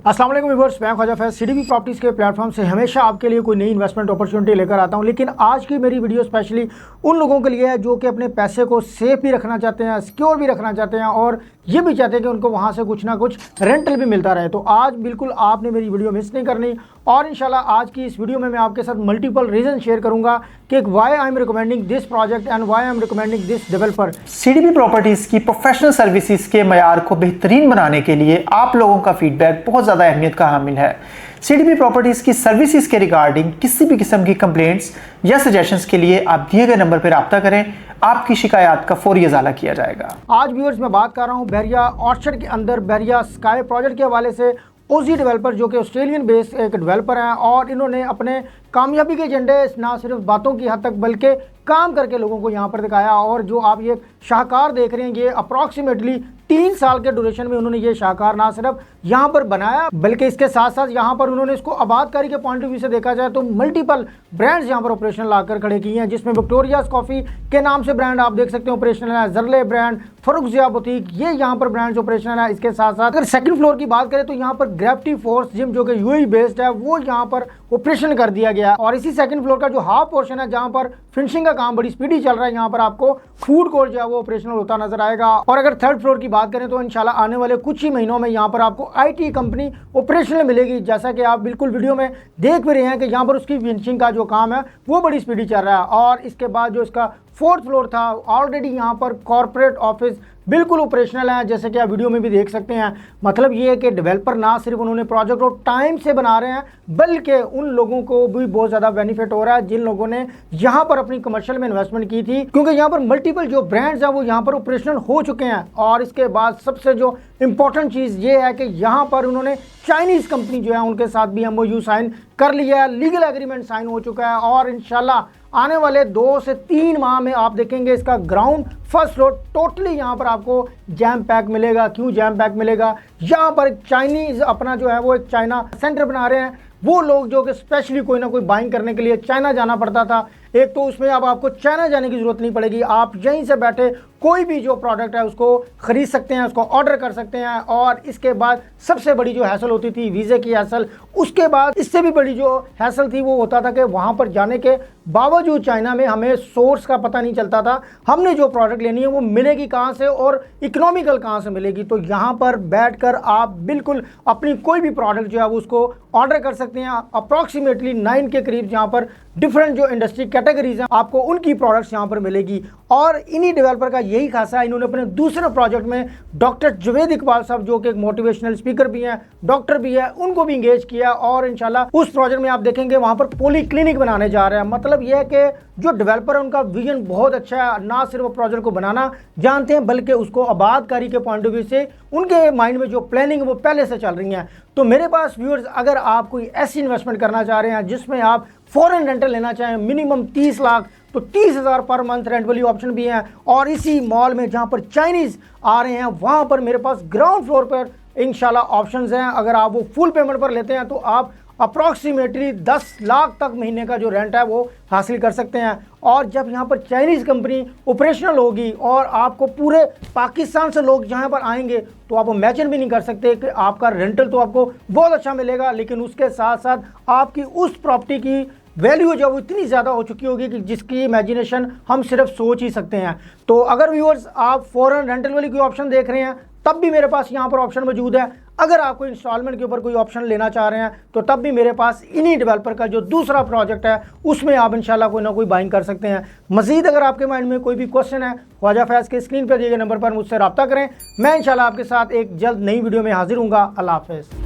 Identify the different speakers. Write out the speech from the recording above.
Speaker 1: अस्सलाम वालेकुम व्यूअर्स, मैं ख्वाजा फैज सीडीपी प्रॉपर्टीज़ के प्लेटफॉर्म से हमेशा आपके लिए कोई नई इन्वेस्टमेंट अपॉर्चुनिटी लेकर आता हूं। लेकिन आज की मेरी वीडियो स्पेशली उन लोगों के लिए है जो कि अपने पैसे को सेफ भी रखना चाहते हैं, सिक्योर भी रखना चाहते हैं और ये भी चाहते हैं कि उनको वहां से कुछ ना कुछ रेंटल भी मिलता रहे। तो आज बिल्कुल आपने मेरी वीडियो मिस नहीं करनी और इंशाल्लाह आज की इस वीडियो में मैं आपके साथ मल्टीपल रीजन शेयर करूंगा कि why I am recommending this project and why I am recommending this developer.
Speaker 2: CDP properties की प्रोफेशनल सर्विसेज के मयार को बेहतरीन बनाने के लिए आप लोगों का फीडबैक बहुत ज़्यादा अहमियत का हामिल है। सीडीपी प्रॉपर्टीज की सर्विसेज के रिगार्डिंग किसी भी किस्म की कंप्लेंट्स या सजेशंस के लिए आप दिए गए नंबर पर रब्ता करें, आपकी शिकायत का फौरी इजाला किया जाएगा।
Speaker 1: आज व्यूअर्स मैं बात कर रहा हूँ बहरिया ऑर्चर्ड के अंदर बहरिया स्काई प्रोजेक्ट के हवाले से। ओजी डेवलपर जो कि ऑस्ट्रेलियन बेस्ड एक डेवलपर हैं और इन्होंने अपने कामयाबी के एजेंडे ना सिर्फ बातों की हद तक बल्कि काम करके लोगों को यहाँ पर दिखाया। और जो आप ये शाहकार देख रहे हैं, ये अप्रॉक्सीमेटली 3 साल के ड्यूरेशन में उन्होंने ये शाहकार ना सिर्फ यहाँ पर बनाया बल्कि इसके साथ साथ यहाँ पर उन्होंने इसको आबादकारी के पॉइंट ऑफ व्यू से देखा जाए तो मल्टीपल ब्रांड्स यहाँ पर ऑपरेशन लाकर खड़े किए हैं, जिसमें विक्टोरियाज कॉफ़ी के नाम से ब्रांड आप देख सकते हैं ऑपरेशनल है, जरले ब्रांड, फरुख जिया बुटीक, ये यहाँ पर ब्रांड्स ऑपरेशनल है। इसके साथ साथ अगर सेकंड फ्लोर की बात करें तो यहाँ पर ग्रेविटी फोर्स जिम जो कि यूएई बेस्ड है वो यहाँ पर ऑपरेशन कर दिया गया। और इसी सेकंड फ्लोर का जो हाफ पोर्शन है जहाँ पर फिनिशिंग का काम बड़ी स्पीडी चल रहा है, यहाँ पर आपको फूड कोर्ट जो है वो ऑपरेशनल होता नजर आएगा। और अगर थर्ड फ्लोर की बात करें तो इंशाल्लाह आने वाले कुछ ही महीनों में यहाँ पर आपको आईटी कंपनी ऑपरेशनल मिलेगी, जैसा कि आप बिल्कुल वीडियो में देख भी रहे हैं कि यहाँ पर उसकी फिनिशिंग का जो काम है वो बड़ी स्पीडी चल रहा है। और इसके बाद जो इसका फोर्थ फ्लोर था ऑलरेडी यहाँ पर कॉर्पोरेट ऑफिस बिल्कुल ऑपरेशनल है, जैसे कि आप वीडियो में भी देख सकते हैं। मतलब ये है कि डेवलपर ना सिर्फ उन्होंने प्रोजेक्ट को टाइम से बना रहे हैं बल्कि उन लोगों को भी बहुत ज़्यादा बेनिफिट हो रहा है जिन लोगों ने यहाँ पर अपनी कमर्शियल में इन्वेस्टमेंट की थी, क्योंकि यहाँ पर मल्टीपल जो ब्रांड्स हैं वो यहाँ पर ऑपरेशनल हो चुके हैं। और इसके बाद सबसे जो इंपॉर्टेंट चीज़ ये है कि यहाँ पर उन्होंने चाइनीज़ कंपनी जो है उनके साथ भी MOU साइन कर लिया है, लीगल एग्रीमेंट साइन हो चुका है। और इंशाल्लाह आने वाले 2 से 3 माह में आप देखेंगे इसका ग्राउंड फर्स्ट फ्लोर टोटली यहाँ पर आपको जैम पैक मिलेगा। क्यों जैम पैक मिलेगा? यहाँ पर चाइनीज़ अपना जो है वो एक चाइना सेंटर बना रहे हैं। वो लोग जो कि स्पेशली कोई ना कोई बाइंग करने के लिए चाइना जाना पड़ता था, एक तो उसमें अब आपको चाइना जाने की ज़रूरत नहीं पड़ेगी, आप यहीं से बैठे कोई भी जो प्रोडक्ट है उसको ख़रीद सकते हैं, उसको ऑर्डर कर सकते हैं। और इसके बाद सबसे बड़ी जो हैसल होती थी वीज़े की हैसल, उसके बाद इससे भी बड़ी जो हैसल थी वो होता था कि वहाँ पर जाने के बावजूद चाइना में हमें सोर्स का पता नहीं चलता था, हमने जो प्रोडक्ट लेनी है वो मिलेगी कहाँ से और इकोनॉमिकल कहाँ से मिलेगी। तो यहाँ पर बैठकर आप बिल्कुल अपनी कोई भी प्रोडक्ट जो है वो उसको ऑर्डर कर सकते हैं। अप्रॉक्सीमेटली 9 के करीब यहाँ पर डिफरेंट जो इंडस्ट्री कैटेगरीज हैं आपको उनकी प्रोडक्ट्स यहाँ पर मिलेगी। और इन्हीं डेवलपर का यही खासा है, इन्होंने अपने दूसरे प्रोजेक्ट में डॉक्टर जुवेद इकबाल साहब जो कि एक मोटिवेशनल स्पीकर भी हैं, डॉक्टर भी है, उनको भी इंगेज किया। और इंशाल्लाह उस प्रोजेक्ट में आप देखेंगे वहाँ पर पॉली क्लिनिक बनाने जा रहे हैं। मतलब यह है कि जो डेवलपर है उनका विजन बहुत अच्छा है, ना सिर्फ प्रोजेक्ट को बनाना जानते हैं बल्कि उसको आबादकारी के पॉइंट ऑफ व्यू से उनके माइंड में जो प्लानिंग है वो पहले से चल रही है। तो मेरे पास व्यूअर्स अगर आप कोई ऐसी इन्वेस्टमेंट करना चाह रहे हैं जिसमें आप फॉरेन रेंटल लेना चाहें मिनिमम 30 लाख तो 30,000 पर मंथ रेंट वाली ऑप्शन भी हैं। और इसी मॉल में जहां पर चाइनीज़ आ रहे हैं वहां पर मेरे पास ग्राउंड फ्लोर पर इंशाल्लाह ऑप्शंस हैं। अगर आप वो फुल पेमेंट पर लेते हैं तो आप अप्रॉक्सीमेटली 10 लाख तक महीने का जो रेंट है वो हासिल कर सकते हैं। और जब यहाँ पर चाइनीज़ कंपनी ऑपरेशनल होगी और आपको पूरे पाकिस्तान से लोग यहाँ पर आएंगे तो आप इमेजिन भी नहीं कर सकते कि आपका रेंटल तो आपको बहुत अच्छा मिलेगा, लेकिन उसके साथ साथ आपकी उस प्रॉपर्टी की वैल्यू जो वो इतनी ज़्यादा हो चुकी होगी कि जिसकी इमेजिनेशन हम सिर्फ सोच ही सकते हैं। तो अगर व्यूअर्स आप फॉरेन रेंटल वाली कोई ऑप्शन देख रहे हैं तब भी मेरे पास यहाँ पर ऑप्शन मौजूद है। अगर आप कोई इंस्टॉलमेंट के ऊपर कोई ऑप्शन लेना चाह रहे हैं तो तब भी मेरे पास इन्हीं डेवलपर का जो दूसरा प्रोजेक्ट है उसमें आप इंशाल्लाह कोई ना कोई बाइंग कर सकते हैं। मजीद अगर आपके माइंड में कोई भी क्वेश्चन है ख्वाजा फैज के स्क्रीन पर दिए गए नंबर पर मुझसे रब्ता करें। मैं इंशाल्लाह आपके साथ एक जल्द नई वीडियो में हाजिर हूँगा। अल्लाह हाफ़िज़।